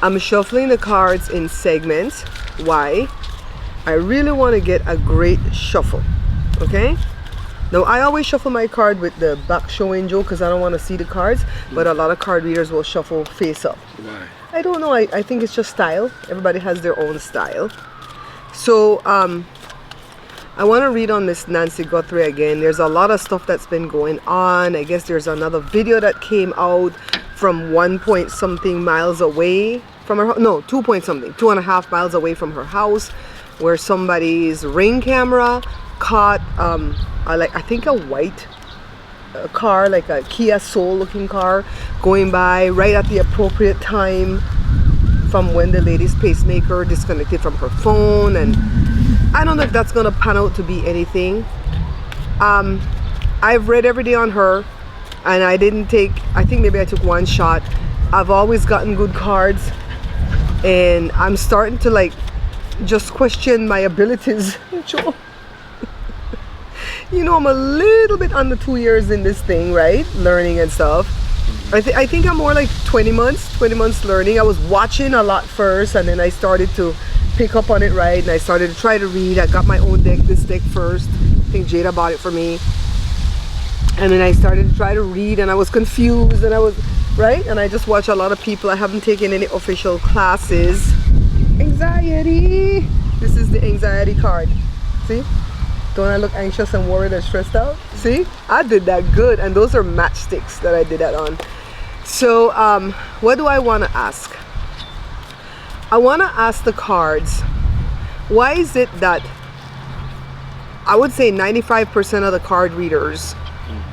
I'm shuffling the cards in segments. Why? I really want to get a great shuffle. Okay? Now, I always shuffle my card with the back showing, Joe, because I don't want to see the cards. But a lot of card readers will shuffle face up. Why? I don't know. I think it's just style. Everybody has their own style. So, I want to read on Miss Nancy Guthrie again. There's a lot of stuff that's been going on. I guess there's another video that came out from 1 point something miles away from her. No, 2 point something, 2.5 miles away from her house, where somebody's ring camera caught I think a white car, like a Kia Soul looking car, going by right at the appropriate time from when the lady's pacemaker disconnected from her phone. And I don't know if that's gonna pan out to be anything. I've read every day on her, and I think maybe I took one shot. I've always gotten good cards, and I'm starting to like just question my abilities. Joe. You know, I'm a little bit under 2 years in this thing, right? Learning and stuff. I think I'm more like 20 months learning. I was watching a lot first, and then I started to pick up on it, right? And I started to try to read. I got my own deck, this deck first. I think Jada bought it for me. And then I started to try to read, and I was confused, and I was, right? And I just watch a lot of people. I haven't taken any official classes. Anxiety. This is the anxiety card. See? Don't I look anxious and worried and stressed out? See? I did that good. And those are matchsticks that I did that on. So, what do I want to ask? I want to ask the cards, why is it that I would say 95% of the card readers,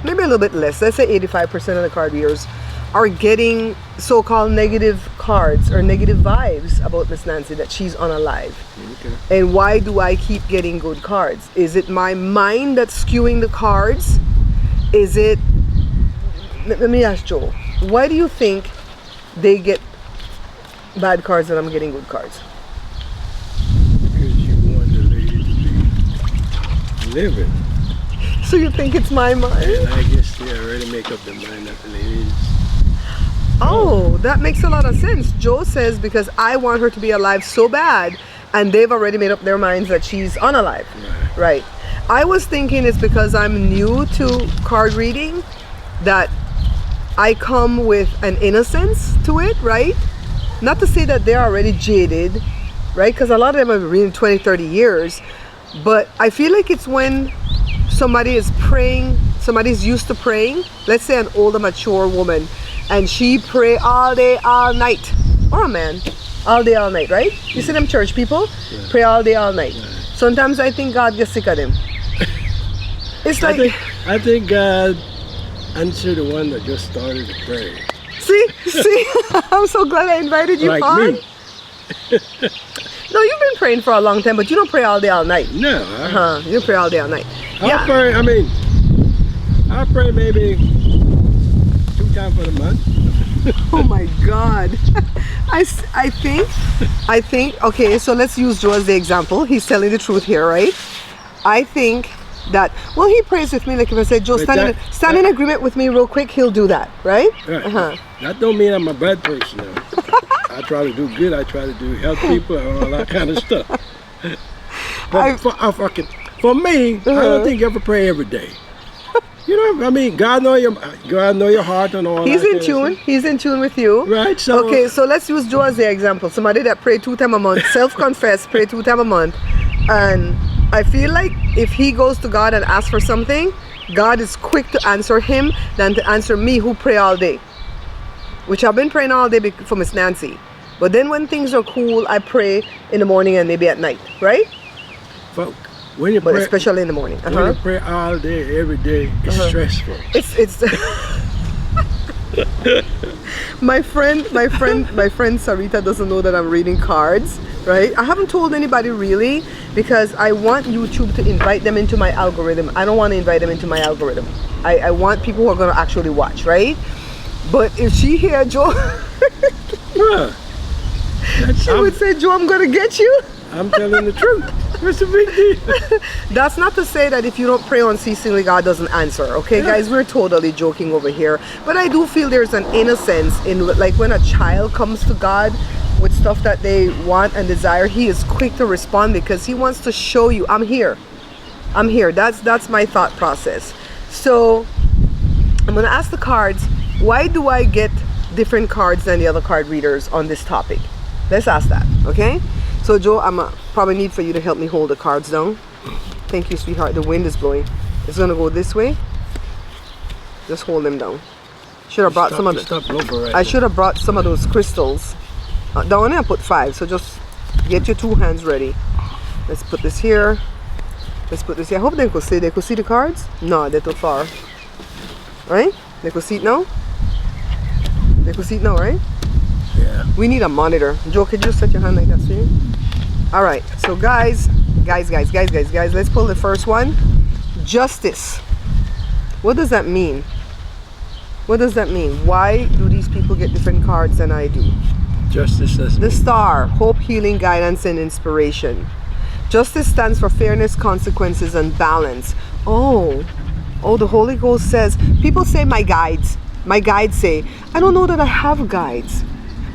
maybe a little bit less, let's say 85% of the card readers, are getting so-called negative cards or negative vibes about Miss Nancy, that she's unalive. Okay. And why do I keep getting good cards? Is it my mind that's skewing the cards? Is it, let me ask Joe, why do you think they get bad cards and I'm getting good cards? Because you want the lady to be living. So you think it's my mind? And I guess they already make up their mind that the lady is. Oh, that makes a lot of sense. Joe says because I want her to be alive so bad, and they've already made up their minds that she's unalive. Right. I was thinking it's because I'm new to card reading, that I come with an innocence to it, right? Not to say that they're already jaded, right? Because a lot of them have been reading 20, 30 years. But I feel like it's when somebody is praying, somebody's used to praying, let's say an older, mature woman, and she pray all day, all night, or a man, all day, all night, right? You see them church people? Yeah. Pray all day, all night. Yeah. Sometimes I think God gets sick of them. It's like... I think God answered the one that just started to pray. See? I'm so glad I invited you like on. Me. No, you've been praying for a long time, but you don't pray all day, all night. No. You pray all day, all night. I pray maybe 2 times for the month. Oh my God. I think, okay, so let's use Joe as the example. He's telling the truth here, right? I think that, well, he prays with me. Like if I said, Joe, stand in agreement with me real quick, he'll do that, right? Right. That don't mean I'm a bad person now. I try to do good. I try to do help people and all that kind of stuff. But for me, I don't think you ever pray every day. You know, I mean, God know your heart and all that. He's in tune. He's in tune with you. Right. So okay, so let's use Joe as the example. Somebody that pray 2 times a month, self-confess, pray 2 times a month. And I feel like if he goes to God and asks for something, God is quick to answer him than to answer me who pray all day. Which I've been praying all day for Miss Nancy. But then when things are cool, I pray in the morning and maybe at night, right? But when you pray, especially in the morning. When you pray all day, every day, it's stressful. It's my friend Sarita doesn't know that I'm reading cards, right? I haven't told anybody really, because I want YouTube to invite them into my algorithm. I don't want to invite them into my algorithm. I want people who are going to actually watch, right? But if she hear Joe, she would say, Joe, I'm going to get you. I'm telling the truth. What's the big deal? That's not to say that if you don't pray unceasingly, God doesn't answer. Okay, guys, we're totally joking over here. But I do feel there's an innocence in, like, when a child comes to God, with stuff that they want and desire, he is quick to respond because he wants to show you, I'm here. I'm here. That's my thought process. So I'm going to ask the cards, why do I get different cards than the other card readers on this topic? Let's ask that, okay? So Joe, I'm probably need for you to help me hold the cards down. Thank you, sweetheart. The wind is blowing. It's going to go this way. Just hold them down. Should have brought some of the, I should have brought some of those crystals. Down there I put 5, so just get your 2 hands ready. Let's put this here. Let's put this here. I hope they could see the cards. No, they're too far. Right? They could see it now? They could see it now, right? Yeah. We need a monitor. Joe, could you just set your hand like that, see? Alright, so guys, let's pull the first one. Justice. What does that mean? What does that mean? Why do these people get different cards than I do? Justice says the Star, hope, healing, guidance, and inspiration. Justice stands for fairness, consequences, and balance. Oh, the Holy Ghost says, people say my guides say, I don't know that I have guides,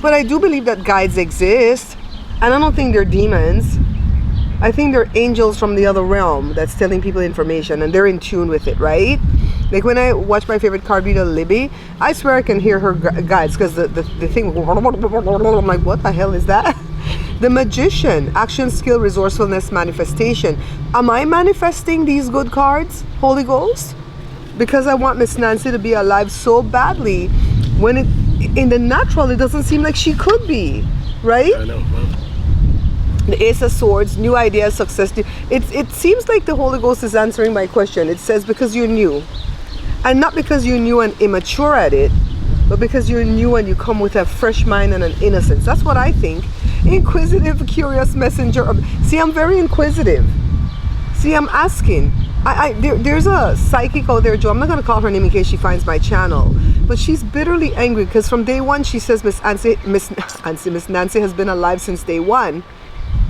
but I do believe that guides exist, and I don't think they're demons. I think they're angels from the other realm that's telling people information, and they're in tune with it, right? Like when I watch my favorite card reader, Libby, I swear I can hear her guides because the thing, I'm like, what the hell is that? The Magician, action, skill, resourcefulness, manifestation. Am I manifesting these good cards, Holy Ghost? Because I want Miss Nancy to be alive so badly, when in the natural, it doesn't seem like she could be, right? I know, huh? The Ace of Swords, new ideas, success. It seems like the Holy Ghost is answering my question. It says because you're new. And not because you're new and immature at it, but because you're new and you come with a fresh mind and an innocence. That's what I think. Inquisitive, curious messenger. See, I'm very inquisitive. See, I'm asking. There's a psychic out there, Joe. I'm not going to call her name in case she finds my channel. But she's bitterly angry because from day one she says Miss Nancy has been alive since day one.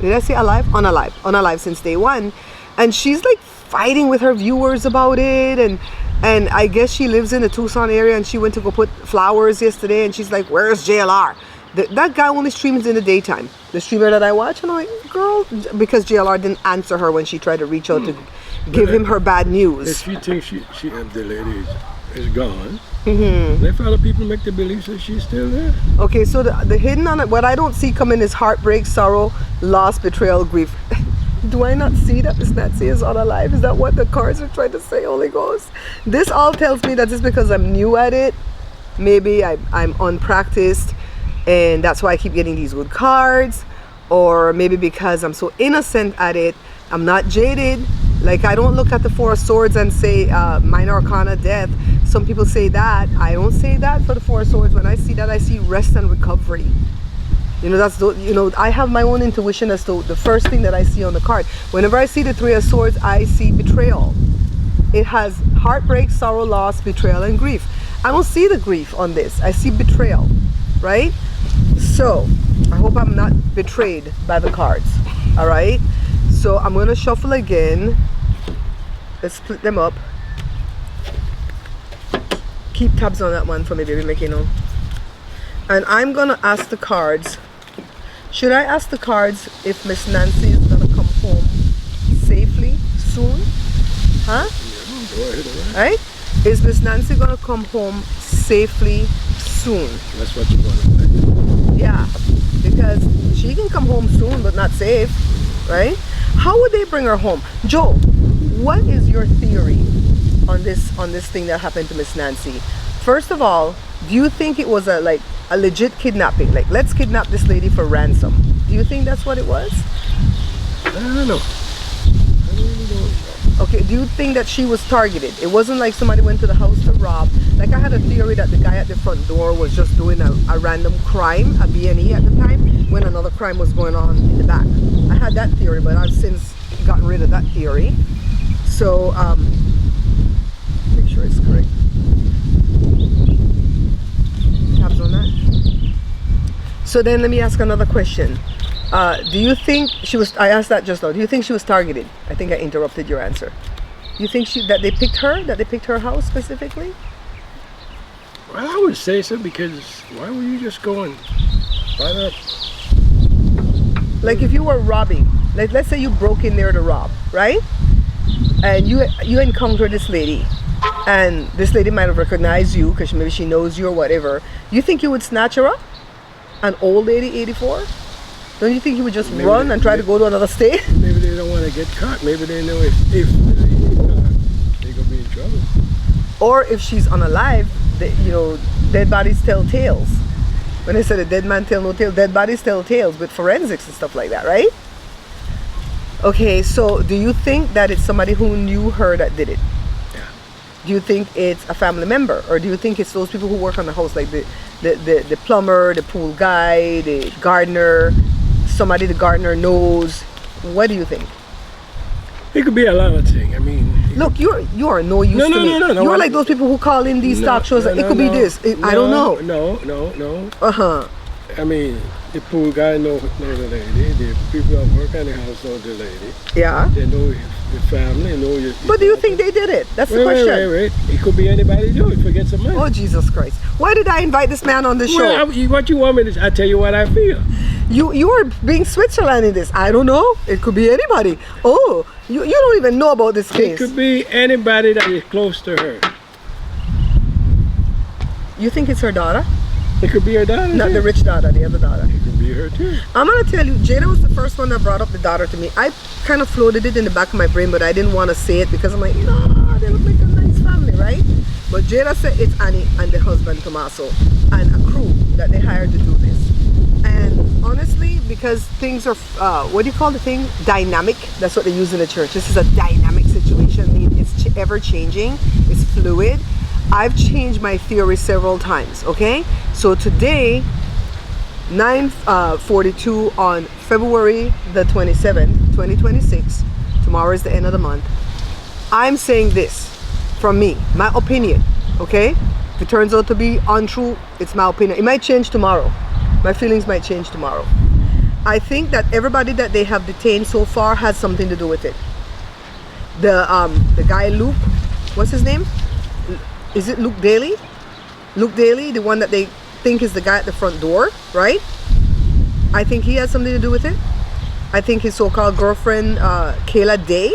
Did I say alive? Unalive since day one. And she's like fighting with her viewers about it, and I guess she lives in the Tucson area, and she went to go put flowers yesterday, and she's like, where's JLR? That guy only streams in the daytime. The streamer that I watch, and I'm like, girl, because JLR didn't answer her when she tried to reach out to give him her bad news. If she thinks the lady is gone, let other people make the belief that she's still there. Okay, so the hidden on it, what I don't see coming is heartbreak, sorrow, loss, betrayal, grief. Do I not see that Miss Nancy is unalive? Is that what the cards are trying to say, Holy Ghost? This all tells me that just because I'm new at it, maybe I'm unpracticed, and that's why I keep getting these good cards, or maybe because I'm so innocent at it, I'm not jaded. Like, I don't look at the Four of Swords and say minor arcana, death. Some people say that. I don't say that for the Four of Swords. When I see that, I see rest and recovery. You know, I have my own intuition as to the first thing that I see on the card. Whenever I see the Three of Swords, I see betrayal. It has heartbreak, sorrow, loss, betrayal, and grief. I don't see the grief on this. I see betrayal, right? So, I hope I'm not betrayed by the cards, all right? So, I'm going to shuffle again. Let's split them up. Keep tabs on that one for me, baby, make you know. And I'm going to ask the cards. Should I ask the cards if Miss Nancy is going to come home safely soon? Huh? Yeah, go ahead, all right? Is Miss Nancy going to come home safely soon? That's what you want to say. Yeah, because she can come home soon, but not safe, right? How would they bring her home? Joe, what is your theory on this thing that happened to Miss Nancy? First of all, do you think it was a legit kidnapping? Like, let's kidnap this lady for ransom. Do you think that's what it was? I don't know. I really don't know. Okay, do you think that she was targeted? It wasn't like somebody went to the house to rob. Like, I had a theory that the guy at the front door was just doing a random crime, a B&E at the time, when another crime was going on in the back. I had that theory, but I've since gotten rid of that theory. So, make sure it's correct. Tabs on that. So then let me ask another question. Do you think she was, I asked that just now, do you think she was targeted? I think I interrupted your answer. You think that they picked her? That they picked her house specifically? Well, I would say so, because why were you just going right up Like if you were robbing, like let's say you broke in there to rob, right? And you encounter this lady, and this lady might have recognized you because maybe she knows you or whatever. You think you would snatch her up? An old lady, 84? Don't you think you would just run and try to go to another state? Maybe they don't want to get caught. Maybe they know if they get caught, they're gonna be in trouble. Or if she's unalive, dead bodies tell tales. When they said a dead man tell no tale, dead bodies tell tales with forensics and stuff like that, right? Okay, so do you think that it's somebody who knew her that did it? Yeah. Do you think it's a family member, or do you think it's those people who work on the house, like the plumber, the pool guy, the gardener, somebody the gardener knows? What do you think? It could be a lot of things. I mean, look, you are no use to me. No. You're like those people who call in these talk shows. It could be this. I don't know. No. Uh-huh. I mean, the pool guy know the lady. The people that work on the house know the lady. Yeah. They know the family. Know your. But do you think they did it? That's the question. Wait. It could be anybody do it. Forget some money. Oh, Jesus Christ! Why did I invite this man on the show? Well, what you want me to? I tell you what I feel. You are being Switzerland in this. I don't know. It could be anybody. Oh, you don't even know about this case. It could be anybody that is close to her. You think it's her daughter? It could be her daughter. Not the rich daughter, the other daughter. It could be her too. I'm gonna tell you, Jada was the first one that brought up the daughter to me. I kind of floated it in the back of my brain, but I didn't want to say it because I'm like, no, they look like a nice family, right? But Jada said it's Annie and the husband Tommaso and a crew that they hired to do this. And honestly, because things are, what do you call the thing? Dynamic. That's what they use in the church. This is a dynamic situation. I mean, it's ever changing. It's fluid. I've changed my theory several times, okay? So today, 9:42 on February the 27th, 2026, tomorrow is the end of the month, I'm saying this from me, my opinion, okay? If it turns out to be untrue, it's my opinion. It might change tomorrow. My feelings might change tomorrow. I think that everybody that they have detained so far has something to do with it. The guy Luke, what's his name? Is it Luke Daly? Luke Daly, the one that they think is the guy at the front door, right? I think he has something to do with it. I think his so-called girlfriend, Kayla Day,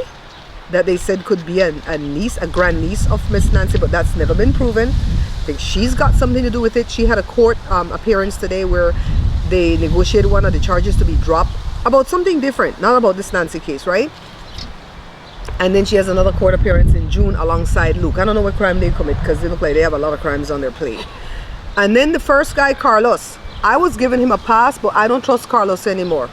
that they said could be a niece, a grandniece of Miss Nancy, but that's never been proven. I think she's got something to do with it. She had a court appearance today where they negotiated one of the charges to be dropped about something different, not about this Nancy case, right? And then she has another court appearance in June alongside Luke. I don't know what crime they commit because they look like they have a lot of crimes on their plate. And then the first guy, Carlos, I was giving him a pass, but I don't trust Carlos anymore.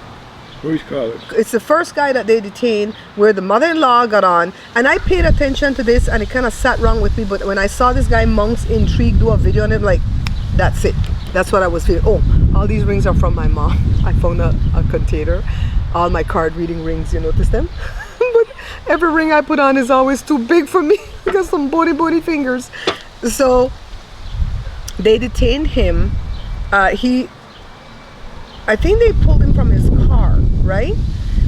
Who's Carlos? It's the first guy that they detained where the mother-in-law got on, and I paid attention to this and it kind of sat wrong with me, but when I saw this guy Monk's Intrigue do a video on it, like, that's it. That's what I was feeling. Oh, all these rings are from my mom. I found a container. All my card reading rings, you notice them? But every ring I put on is always too big for me. I got some bony fingers. So they detained him. I think they pulled him from his car, right?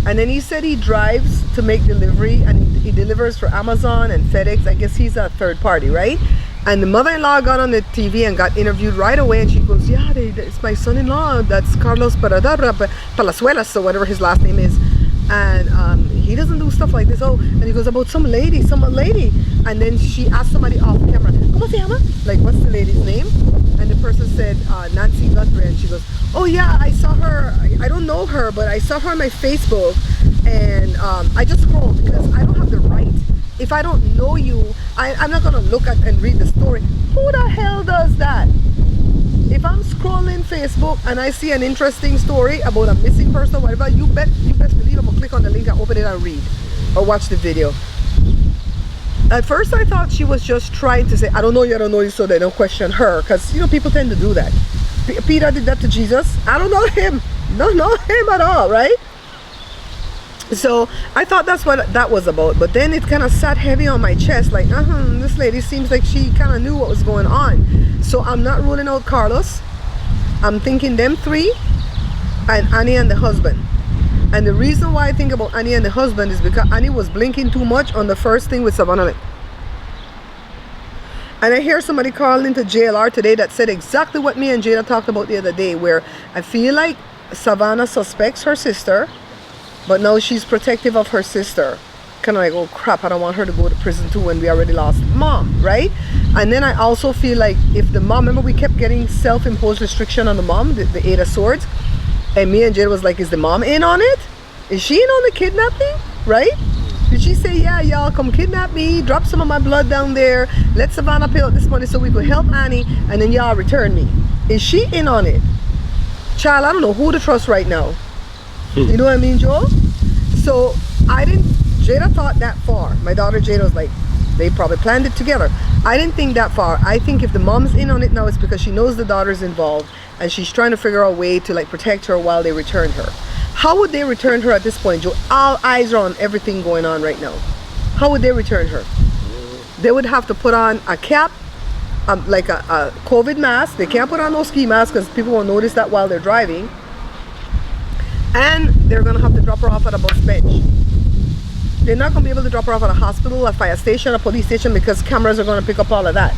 And then he said he drives to make delivery and he delivers for Amazon and FedEx. I guess he's a third party, right? And the mother-in-law got on the TV and got interviewed right away, and she goes, yeah, it's my son-in-law, that's Carlos Palazuelas, so whatever his last name is. And he doesn't do stuff like this. Oh, and he goes about some lady. And then she asked somebody off camera, ¿Cómo se llama? Like, what's the lady's name? And the person said, Nancy Guthrie. And she goes, oh yeah, I saw her. I don't know her, but I saw her on my Facebook. And I just scrolled because I don't have the right. If I don't know you, I'm not going to look at and read the story. Who the hell does that? If I'm scrolling Facebook and I see an interesting story about a missing person or whatever, you best believe I'm going to click on the link and open it and read or watch the video. At first I thought she was just trying to say, I don't know you, so they don't question her. Because, people tend to do that. Peter did that to Jesus. I don't know him. Don't know him at all, right? So I thought that's what that was about, but then it kind of sat heavy on my chest, like this lady seems like she kind of knew what was going on. So I'm not ruling out Carlos. I'm thinking them three and Annie and the husband. And the reason why I think about Annie and the husband is because Annie was blinking too much on the first thing with Savannah Lake. And I hear somebody call into JLR today that said exactly what me and Jada talked about the other day, where I feel like Savannah suspects her sister, but now she's protective of her sister. Kind of like, oh crap, I don't want her to go to prison too when we already lost mom, right? And then I also feel like if the mom, remember we kept getting self-imposed restriction on the mom, the Eight of Swords, and me and Jada was like, is the mom in on it? Is she in on the kidnapping, right? Did she say, yeah, y'all come kidnap me, drop some of my blood down there, let Savannah pay out this money so we could help Annie, and then y'all return me? Is she in on it? Child, I don't know who to trust right now. You know what I mean, Joe? So Jada thought that far. My daughter Jada was like, they probably planned it together. I didn't think that far. I think if the mom's in on it now, it's because she knows the daughter's involved and she's trying to figure out a way to like protect her while they return her. How would they return her at this point, Joe? All eyes are on everything going on right now. How would they return her? They would have to put on a cap, like a COVID mask. They can't put on no ski mask because people will notice that while they're driving. And they're gonna have to drop her off at a bus bench. They're not gonna be able to drop her off at a hospital, a fire station, a police station because cameras are gonna pick up all of that.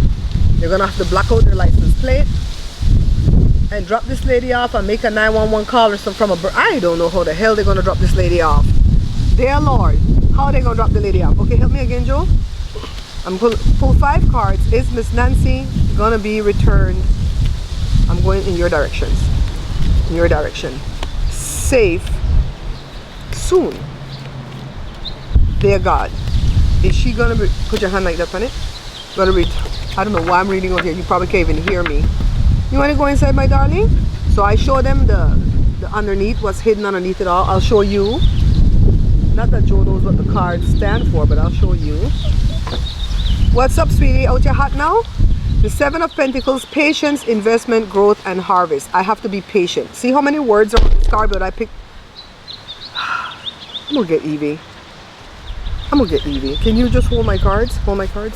They're gonna have to block out their license plate and drop this lady off and make a 911 call or something from I don't know how the hell they're gonna drop this lady off. Dear Lord, how are they gonna drop the lady off? Okay, help me again, Joe. I'm gonna pull 5 cards. Is Miss Nancy gonna be returned? I'm going in your directions. In your direction. Safe soon. Dear God, is she gonna be, put your hand like that on it? Gonna read, I don't know why I'm reading over here. You probably can't even hear me. You want to go inside, my darling? So I show them the underneath, what's hidden underneath it all. I'll show you. Not that Joe knows what the cards stand for, but I'll show you. What's up, sweetie? Out your hot now? The 7 of Pentacles, patience, investment, growth, and harvest. I have to be patient. See how many words are on this card, but I picked. I'm gonna get Evie. I'm gonna get Evie. Can you just hold my cards? Hold my cards.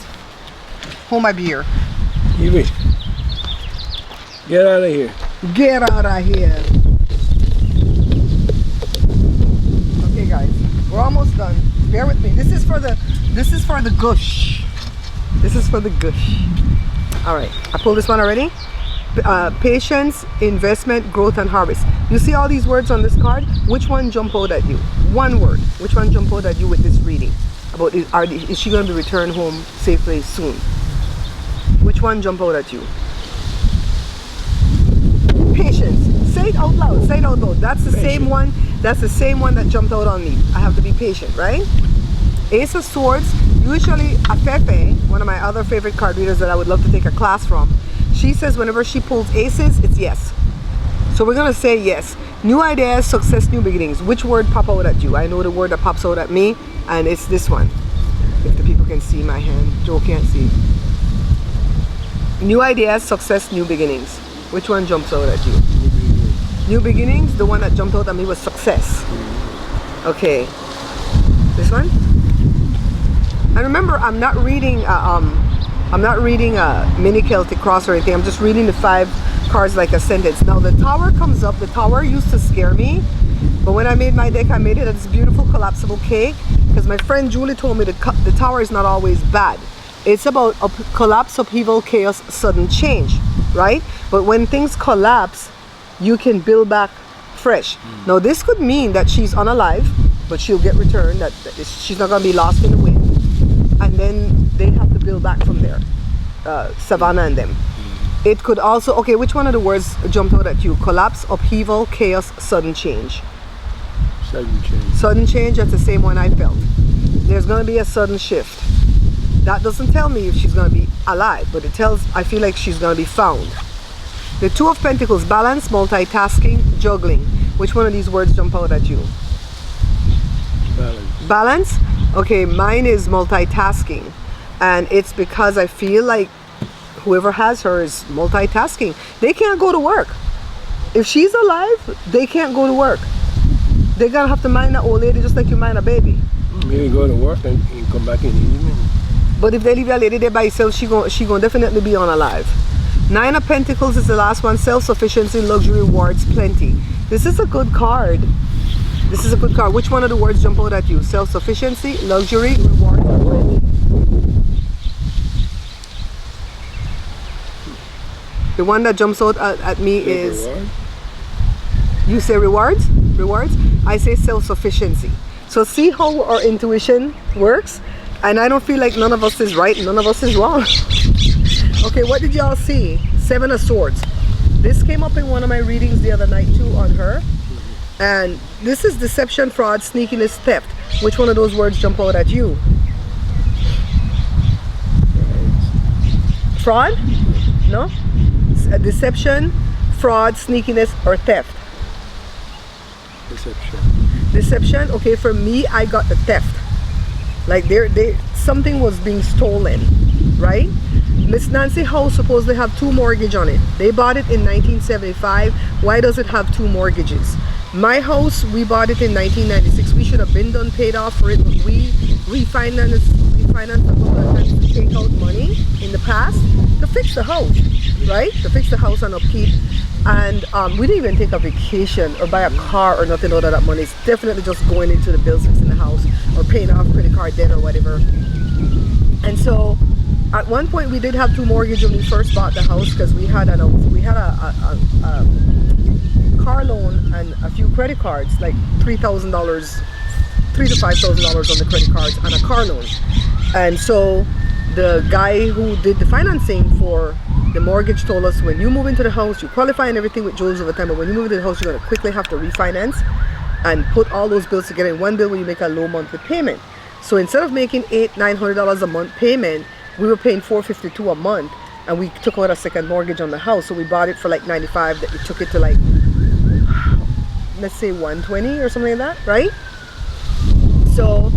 Hold my beer. Evie, get out of here. Get out of here. Okay, guys, we're almost done. Bear with me. This is for the gush. This is for the gush. All right, I pulled this one already. Patience, investment, growth, and harvest. You see all these words on this card? Which one jump out at you? One word. Which one jump out at you with this reading? About is she going to be returned home safely soon? Which one jump out at you? Patience. Say it out loud. Say it out loud. That's the same one. That's the same one that jumped out on me. I have to be patient, right? Ace of Swords. Usually, Afefe, one of my other favorite card readers that I would love to take a class from, she says whenever she pulls aces, it's yes. So we're gonna say yes. New ideas, success, new beginnings. Which word pop out at you? I know the word that pops out at me, and it's this one. If the people can see my hand, Joe can't see. New ideas, success, new beginnings. Which one jumps out at you? New beginnings. The one that jumped out at me was success. Okay. This one. And remember, I'm not reading a mini Celtic cross or anything. I'm just reading the 5 cards like a sentence. Now the Tower comes up. The Tower used to scare me, but when I made my deck, I made it as this beautiful collapsible cake because my friend Julie told me the Tower is not always bad. It's about collapse, upheaval, chaos, sudden change, right? But when things collapse, you can build back fresh. Now this could mean that she's unalive, but she'll get returned. That she's not going to be lost in the wind. And then they have to build back from there, Savannah and them. It could also, okay, which one of the words jumped out at you? Collapse, upheaval, chaos, sudden change. Sudden change. Sudden change, that's the same one I felt. There's going to be a sudden shift. That doesn't tell me if she's going to be alive, but it tells, I feel like she's going to be found. The 2 of Pentacles, balance, multitasking, juggling. Which one of these words jump out at you? Balance. Balance? Okay, mine is multitasking, and it's because I feel like whoever has her is multitasking. They can't go to work. If she's alive, they can't go to work. They're gonna have to mind that old lady just like you mind a baby. Maybe go to work and come back in the evening. But if they leave that lady there by herself, she gonna definitely be unalive. 9 of Pentacles is the last one. Self-sufficiency, luxury, rewards, plenty. This is a good card. This is a good card. Which one of the words jump out at you? Self-sufficiency, luxury, reward, plenty. The one that jumps out at me is You say rewards? Rewards? I say self-sufficiency. So see how our intuition works? And I don't feel like none of us is right, none of us is wrong. Okay, what did y'all see? 7 of Swords. This came up in one of my readings the other night too on her. And this is deception, fraud, sneakiness, theft. Which one of those words jump out at you? Fraud? No? Deception, fraud, sneakiness, or theft? Deception. Deception. Okay, for me, I got the theft. Like something was being stolen, right? Miss Nancy house supposedly have 2 mortgage on it. They bought it in 1975. Why does it have 2 mortgages? My house, we bought it in 1996. We should have been done paid off for it, but we refinanced a couple of times to take out money in the past to fix the house, right? To fix the house and upkeep. And we didn't even take a vacation or buy a car or nothing out of that money. It's definitely just going into the bills, fixing the house or paying off credit card debt or whatever. And so at one point we did have 2 mortgages when we first bought the house, because we had a car loan and a few credit cards, like $3,000, $3,000 to $5,000 on the credit cards and a car loan. And so the guy who did the financing for the mortgage told us, when you move into the house, you qualify and everything with Joe's over time, but when you move into the house, you're going to quickly have to refinance and put all those bills together in one bill when you make a low monthly payment. So instead of making $800-900 a month payment, we were paying $452 a month, and we took out a second mortgage on the house. So we bought it for like $95. That we took it to like, let's say $120 or something like that, right? So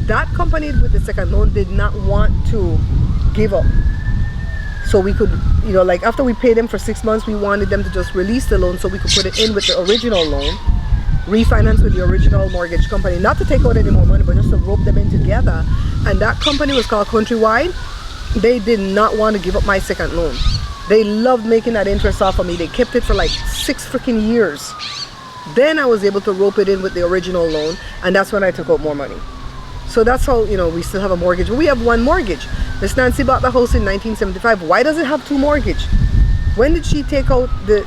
that company with the second loan did not want to give up. So we could, you know, like after we paid them for 6 months, we wanted them to just release the loan so we could put it in with the original loan, refinance with the original mortgage company, not to take out any more money, but just to rope them in together. And that company was called Countrywide. They did not want to give up my second loan. They loved making that interest off of me. They kept it for like 6 freaking years. Then I was able to rope it in with the original loan, and that's when I took out more money. So that's how, you know, we still have a mortgage. We have 1 mortgage. Miss Nancy bought the house in 1975. Why does it have 2 mortgage? When did she take out the,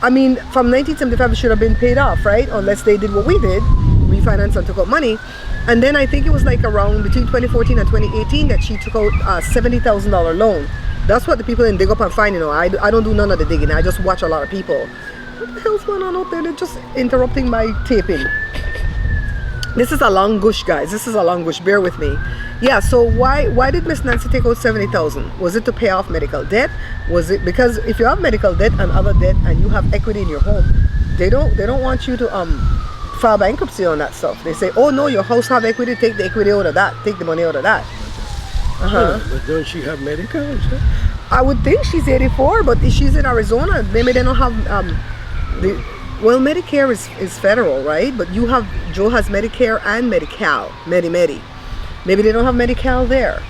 I mean, from 1975 it should have been paid off, right? Unless they did what we did, refinance and took out money. And then I think it was like around between 2014 and 2018 that she took out a $70,000 loan. That's what the people in Dig Up and Find, you know. I don't do none of the digging. I just watch a lot of people. What the hell's going on out there? They're just interrupting my taping. This is a long gush, guys. This is a long gush. Bear with me. Yeah, so why did Miss Nancy take out $70,000? Was it to pay off medical debt? Was it because if you have medical debt and other debt and you have equity in your home, they don't want you to file bankruptcy on that stuff. They say, oh no, your house have equity, take the equity out of that, take the money out of that. But don't she have medical and stuff? I would think she's 84, but she's in Arizona. Maybe they don't have well, Medicare is federal, right? But Joe has Medicare and Medi-Cal, Medi. Maybe they don't have Medi-Cal there.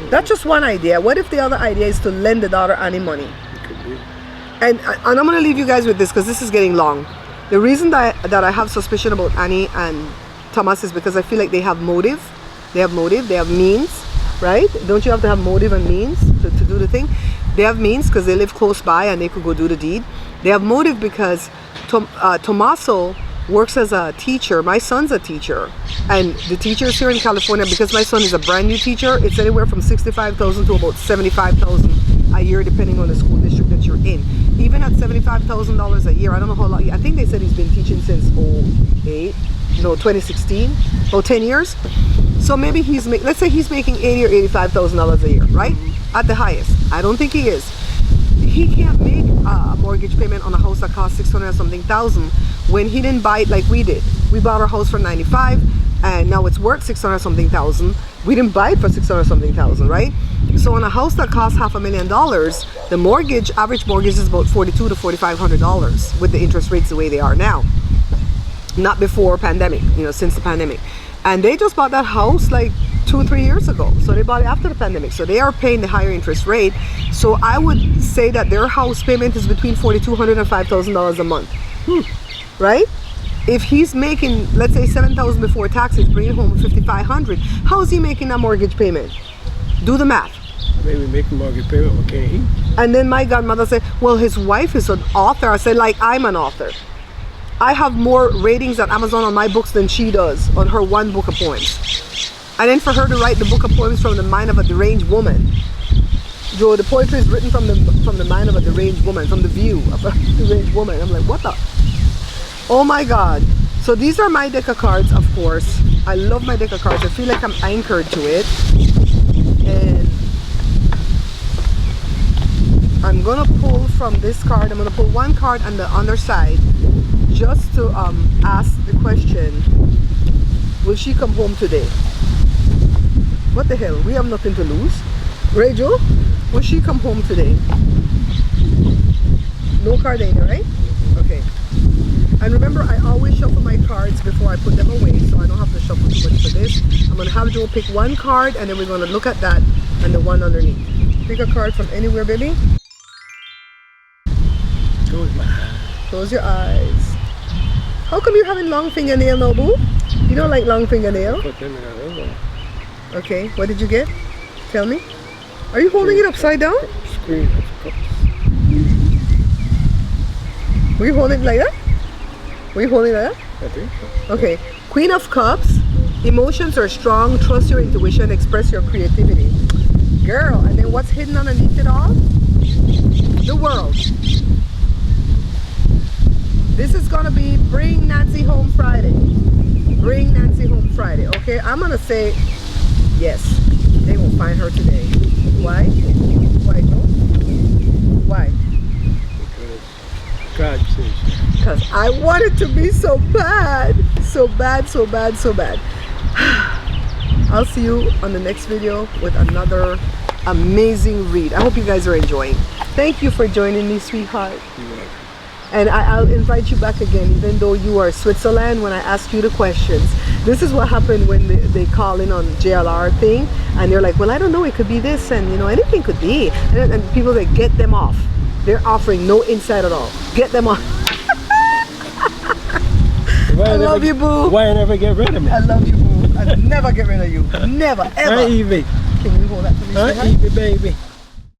That's just one idea. What if the other idea is to lend the daughter any money? It could be. And I'm going to leave you guys with this because this is getting long. The reason that I have suspicion about Annie and Thomas is because I feel like they have motive. They have means, right? Don't you have to have motive and means to do the thing? They have means because they live close by and they could go do the deed. They have motive because Tommaso works as a teacher. My son's a teacher, and the teachers here in California, because my son is a brand new teacher, it's anywhere from $65,000 to about $75,000 a year, depending on the school district that you're in. Even at $75,000 a year, I don't know how long. I think they said he's been teaching since 2016, about 10 years. So maybe let's say he's making $80,000 or $85,000 a year, right? At the highest. I don't think he is. He can't make a mortgage payment on a house that costs $600 something thousand when he didn't buy it like we did. We bought our house for $95,000 and now it's worth $600 something thousand. We didn't buy it for $600 something thousand, right? So on a house that costs $500,000, the average mortgage is about $4,200 to $4,500 with the interest rates the way they are now. Not before pandemic, since the pandemic. And they just bought that house like 2 or 3 years ago. So they bought it after the pandemic. So they are paying the higher interest rate. So I would say that their house payment is between $4,200 and $5,000 a month. Right? If he's making, let's say $7,000 before taxes, bringing home $5,500, how is he making that mortgage payment? Do the math. Maybe make a mortgage payment, but can't eat. And then my godmother said, well, his wife is an author. I said, like, I'm an author. I have more ratings on Amazon on my books than she does on her one book of poems. And then for her to write the book of poems from the mind of a deranged woman. Joe, the poetry is written from the mind of a deranged woman, from the view of a deranged woman. I'm like, what the? Oh my God. So these are my deck of cards, of course. I love my deck of cards. I feel like I'm anchored to it. And I'm gonna pull from this card. I'm gonna pull one card on the underside just to ask the question, will she come home today? What the hell? We have nothing to lose. Right, Joe? Will she come home today? No card in, right? Okay. And remember, I always shuffle my cards before I put them away, so I don't have to shuffle too much for this. I'm gonna have Joe pick one card, and then we're gonna look at that and the one underneath. Pick a card from anywhere, baby. Close my eyes. Close your eyes. How come you're having long fingernail, no boo? You don't like long fingernail? Put them in a little Okay, what did you get? Tell me. Are you holding it upside down? screen of cups. Were you holding it like that? Were you holding it like that? I think so. Okay. Queen of Cups. Emotions are strong. Trust your intuition. Express your creativity. Girl, and then what's hidden underneath it all? The World. This is gonna be bring Nancy home Friday. Bring Nancy home Friday. Okay, I'm gonna say yes. They will find her today. Why? Why, Joe? Why? Because God says. Because I want it to be so bad. So bad, so bad, so bad. I'll see you on the next video with another amazing read. I hope you guys are enjoying. Thank you for joining me, sweetheart. And I'll invite you back again, even though you are Switzerland, when I ask you the questions. This is what happened when they call in on JLR thing, and they're like, well, I don't know, it could be this, and you know, anything could be. And people that get them off. They're offering no insight at all. Get them off. I love you, boo. Why I never get rid of me? I love you, boo. I'll never get rid of you. Never, ever. Hi, Evie. Can you hold that for me? Hi, Evie, baby.